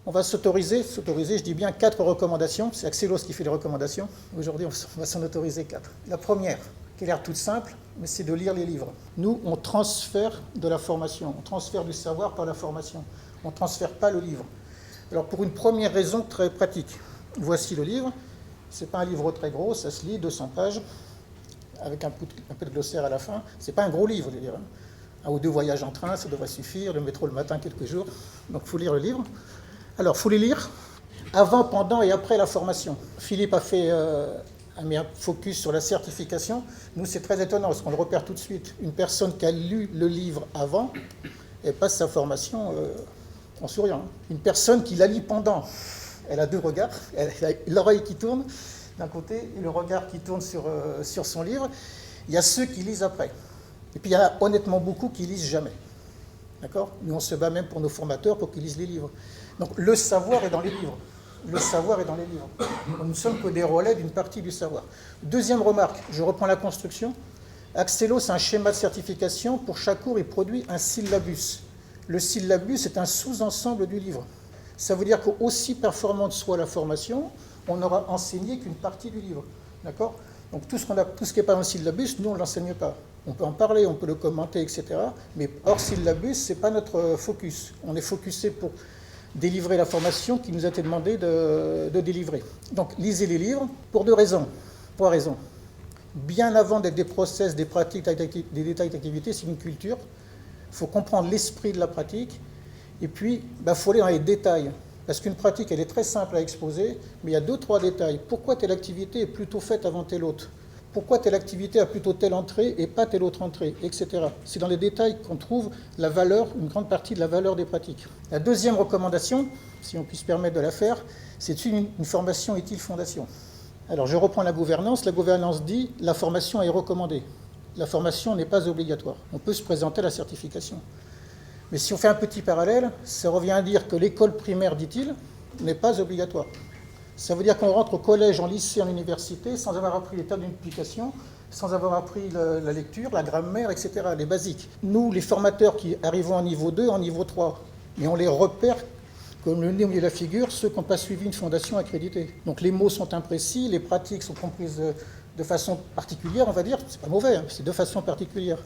On va s'autoriser, je dis bien 4 recommandations. C'est Axelos qui fait les recommandations. Aujourd'hui, on va s'en autoriser 4. La première, qui a l'air toute simple, mais c'est de lire les livres. Nous, on transfère de la formation, on transfère du savoir par la formation. On ne transfère pas le livre. Alors, pour une première raison très pratique, voici le livre. Ce n'est pas un livre très gros, ça se lit, 200 pages, avec un peu de glossaire à la fin. Ce n'est pas un gros livre, je veux dire. 1 ou 2 voyages en train, ça devrait suffire, le métro le matin, quelques jours. Donc, il faut lire le livre. Alors, il faut les lire avant, pendant et après la formation. Philippe a mis un focus sur la certification. Nous, c'est très étonnant, parce qu'on le repère tout de suite. Une personne qui a lu le livre avant, elle passe sa formation en souriant. Une personne qui la lit pendant, elle a 2 regards. Elle a l'oreille qui tourne d'un côté et le regard qui tourne sur son livre. Il y a ceux qui lisent après. Et puis, il y en a honnêtement beaucoup qui lisent jamais. D'accord ? Nous, on se bat même pour nos formateurs pour qu'ils lisent les livres. Donc, le savoir est dans les livres. Le savoir est dans les livres. Nous ne sommes que des relais d'une partie du savoir. Deuxième remarque, je reprends la construction. Axelos, c'est un schéma de certification. Pour chaque cours, il produit un syllabus. Le syllabus est un sous-ensemble du livre. Ça veut dire qu'aussi performante soit la formation, on n'aura enseigné qu'une partie du livre. D'accord ? Donc tout ce qui n'est pas dans le syllabus, nous, on ne l'enseigne pas. On peut en parler, on peut le commenter, etc. Mais hors syllabus, ce n'est pas notre focus. On est focusé pour délivrer la formation qui nous a été demandé de délivrer. Donc, lisez les livres pour 2 raisons. 3 raisons. Bien avant d'être des process, des pratiques, des détails d'activité, c'est une culture. Il faut comprendre l'esprit de la pratique. Et puis, il faut aller dans les détails. Parce qu'une pratique, elle est très simple à exposer, mais il y a 2-3 détails. Pourquoi telle activité est plutôt faite avant telle autre ? Pourquoi telle activité a plutôt telle entrée et pas telle autre entrée, etc. C'est dans les détails qu'on trouve la valeur, une grande partie de la valeur des pratiques. La deuxième recommandation, si on puisse permettre de la faire, c'est une formation utile fondation. Alors je reprends la gouvernance. La gouvernance dit la formation est recommandée. La formation n'est pas obligatoire. On peut se présenter à la certification. Mais si on fait un petit parallèle, ça revient à dire que l'école primaire, dit-il, n'est pas obligatoire. Ça veut dire qu'on rentre au collège, en lycée, en université, sans avoir appris les tables d'implication, sans avoir appris la lecture, la grammaire, etc., les basiques. Nous, les formateurs qui arrivons en niveau 2, en niveau 3, mais on les repère comme le nez au milieu de la figure, ceux qui n'ont pas suivi une fondation accréditée. Donc les mots sont imprécis, les pratiques sont comprises de façon particulière, on va dire. C'est pas mauvais, hein, c'est de façon particulière.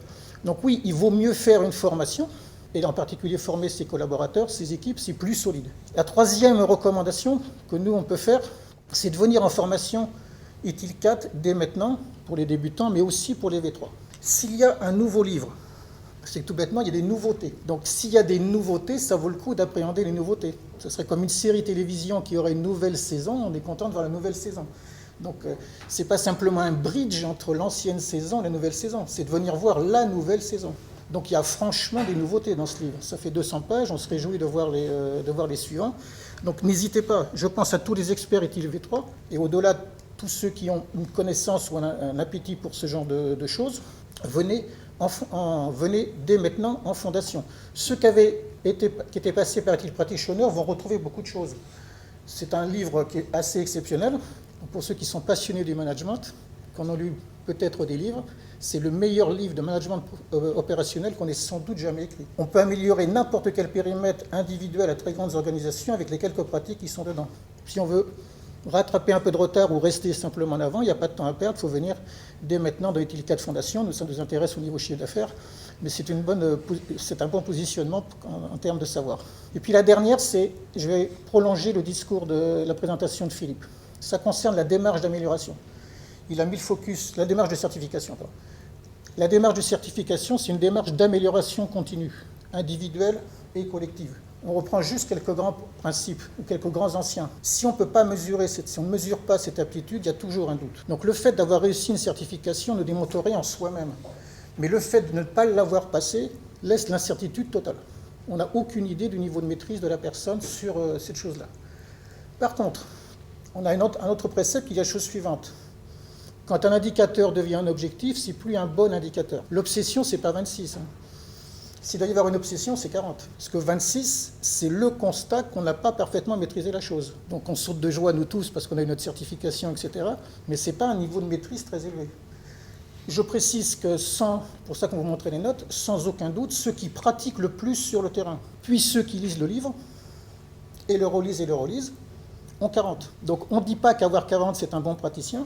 Donc oui, il vaut mieux faire une formation, et en particulier former ses collaborateurs, ses équipes, c'est plus solide. La troisième recommandation que nous, on peut faire, c'est de venir en formation ITIL 4 dès maintenant, pour les débutants, mais aussi pour les V3. S'il y a un nouveau livre, c'est que tout bêtement, il y a des nouveautés. Donc s'il y a des nouveautés, ça vaut le coup d'appréhender les nouveautés. Ce serait comme une série télévision qui aurait une nouvelle saison, on est content de voir la nouvelle saison. Donc ce n'est pas simplement un bridge entre l'ancienne saison et la nouvelle saison, c'est de venir voir la nouvelle saison. Donc il y a franchement des nouveautés dans ce livre. Ça fait 200 pages, on se réjouit de voir les suivants. Donc n'hésitez pas, je pense à tous les experts ITIL V3, et au-delà de tous ceux qui ont une connaissance ou un appétit pour ce genre de choses, venez dès maintenant en fondation. Ceux qui étaient passés par ITIL Practitioner vont retrouver beaucoup de choses. C'est un livre qui est assez exceptionnel. Pour ceux qui sont passionnés du management, qui en ont lu peut-être des livres, c'est le meilleur livre de management opérationnel qu'on ait sans doute jamais écrit. On peut améliorer n'importe quel périmètre individuel à très grandes organisations avec les quelques pratiques qui sont dedans. Si on veut rattraper un peu de retard ou rester simplement en avant, il n'y a pas de temps à perdre, il faut venir dès maintenant dans ITIL 4 Fondation. Nous, ça nous intéresse au niveau chiffre d'affaires, mais c'est un bon positionnement en termes de savoir. Et puis la dernière, je vais prolonger le discours de la présentation de Philippe. Ça concerne la démarche d'amélioration. Il a mis le focus, la démarche de certification. La démarche de certification, c'est une démarche d'amélioration continue, individuelle et collective. On reprend juste quelques grands principes ou quelques grands anciens. Si on ne peut pas mesurer, si on ne mesure pas cette aptitude, il y a toujours un doute. Donc le fait d'avoir réussi une certification ne démontre rien en soi-même. Mais le fait de ne pas l'avoir passé laisse l'incertitude totale. On n'a aucune idée du niveau de maîtrise de la personne sur cette chose-là. Par contre, on a un autre précepte qui est la chose suivante. Quand un indicateur devient un objectif, c'est plus un bon indicateur. L'obsession, c'est pas 26. S'il doit y avoir une obsession, c'est 40. Parce que 26, c'est le constat qu'on n'a pas parfaitement maîtrisé la chose. Donc on saute de joie, nous tous, parce qu'on a eu notre certification, etc. Mais ce n'est pas un niveau de maîtrise très élevé. Je précise que pour ça qu'on vous montrait les notes, sans aucun doute, ceux qui pratiquent le plus sur le terrain, puis ceux qui lisent le livre, et l'Eurolyse ont 40. Donc on ne dit pas qu'avoir 40 c'est un bon praticien,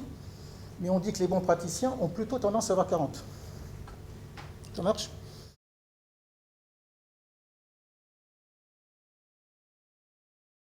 mais on dit que les bons praticiens ont plutôt tendance à avoir 40. Ça marche ?